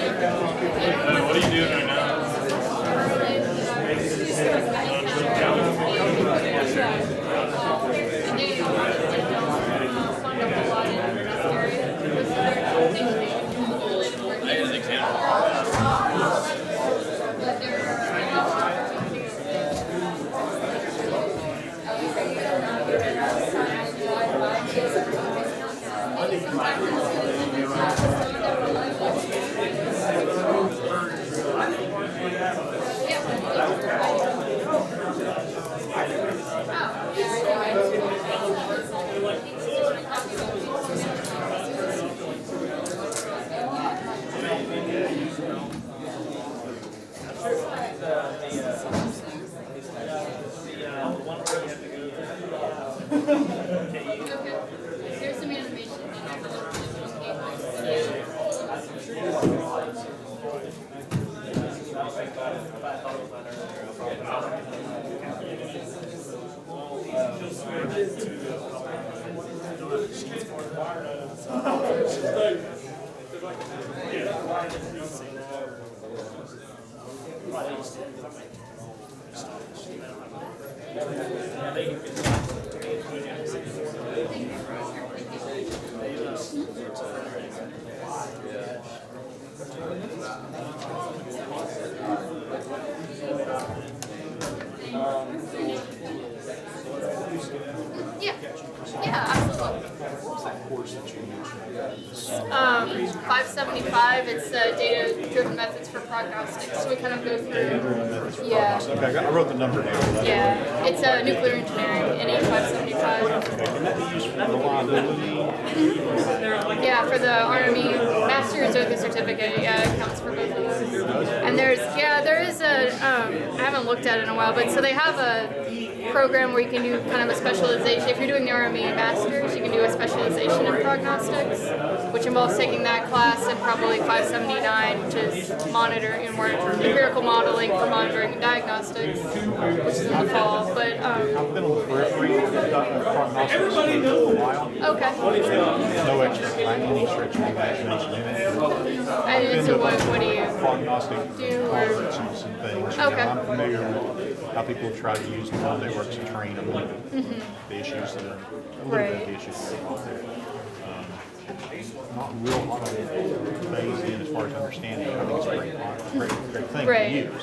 What are you doing right now? Here's some animation. Yeah, absolutely. 575, it's data-driven methods for prognostics. So we kind of go through, yeah. Okay, I wrote the number down. Yeah, it's nuclear engineering, NE 575. Can that be used for reliability? Yeah, for the Army Masters or the certificate, yeah, it counts for both of those. And there is a, I haven't looked at it in a while, but so they have a program where you can do kind of a specialization. If you're doing the Army Masters, you can do a specialization in prognostics, which involves taking that class and probably 579, which is monitoring and more empirical modeling for monitoring and diagnostics, which is in the fall. But I've been on the periphery of prognostics for a while. okay. No extra, by any stretch of the imagination in it. And so what do you Prognostic do? algorithms and things. You Okay. know, I'm familiar with how people try to use neural networks to train them, the issues that are, a little bit of the issues that are involved there. Not real lot of phase in as far as understanding. I think it's a great thing Right. to use.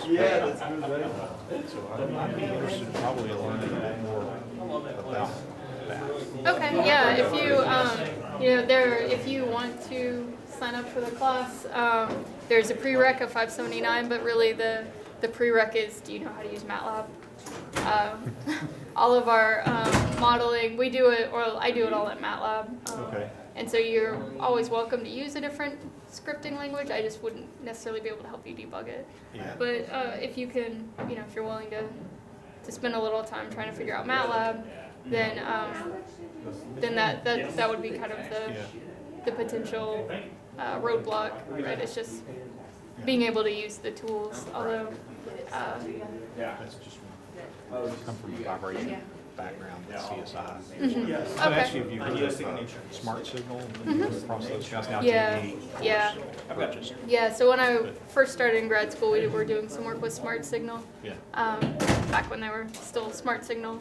So I'd be interested in probably learning a bit more about that. Okay, yeah, if you, if you want to sign up for the class, there's a prereq of 579, but really the prereq is, do you know how to use MATLAB? All of our modeling, we do it, or I do it all in MATLAB. Okay. And so you're always welcome to use a different scripting language. I just wouldn't necessarily be able to help you debug it. Yeah. But if you can, if you're willing to spend a little time trying to figure out MATLAB, then that would be kind of the potential roadblock, right? It's just being able to use the tools. Although, That's just come from a vibration background with CSI. okay. I've actually viewed Smart Signal across those guys now. Yeah, GE, yeah. I've got just Yeah, so when I first started in grad school, we were doing some work with Smart Signal. yeah. Back when they were still Smart Signal,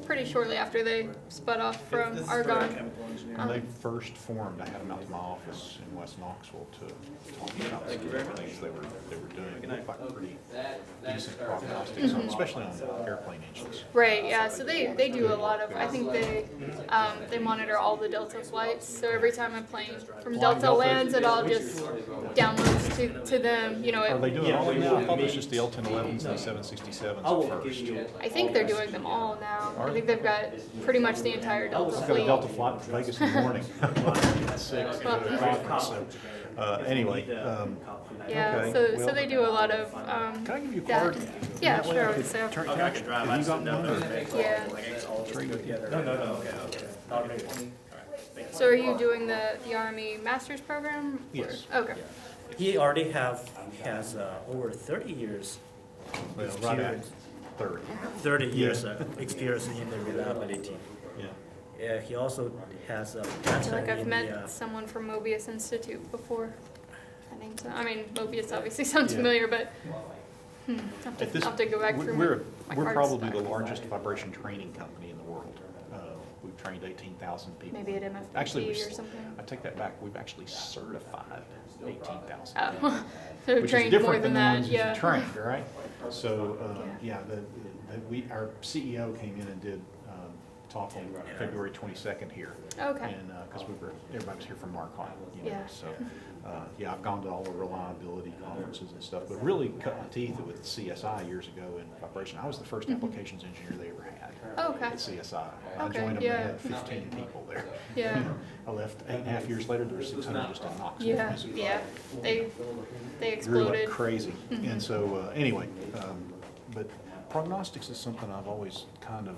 pretty shortly after they spun off from Argonne. When they first formed, I had them out to my office in West Knoxville to talk about some of the things they were doing. It looked like pretty decent prognostics, especially on airplane engines. Right, yeah, so they do a lot of, I think they monitor all the Delta flights, so every time a plane from Delta lands, it all just downloads to them, Are they doing all of them now? I thought it was just the L-1011s and the 767s at first. I think they're doing them all now. I think they've got pretty much the entire Delta I've got a fleet. Delta flight to Vegas in the morning at 6 to go to a conference. So, anyway, Yeah, okay, so well, they do a lot of can I give you a that. card? Yeah, That way sure. I could So turn- can I- Have you got one? Or yeah, trade with you? No. Okay. So are you doing the Army Master's Program? Yes. Okay. He already has over 30 years Well, right at experience, 30. 30 years experience in the reliability. Yeah. He also has a I feel patent like I've in met someone from Mobius Institute before. That name's, I mean, Mobius obviously sounds Yeah. familiar, but I'll At this- have to go back through we're my we're card probably stock. the largest vibration training company in the world. We've trained 18,000 people. Maybe at MFPT Actually, or something. I take that back. We've actually certified 18,000. Oh, so Which is trained more different than than the that, ones yeah. that you trained, right? So, Yeah. our CEO came in and did talk on February 22nd here. Okay. And, because everybody was here from Marcon, you know, Yeah. so, yeah, I've gone to all the reliability conferences and stuff, but really cut my teeth with CSI years ago in vibration. I was the first applications engineer they ever had Oh, okay. at CSI. I Okay, joined them, they yeah. had 15 people there. Yeah. I left 8.5 years later, there were 600 just in Knoxville, Yeah, Missouri. yeah. They Grew exploded. like crazy. And so, anyway, but prognostics is something I've always kind of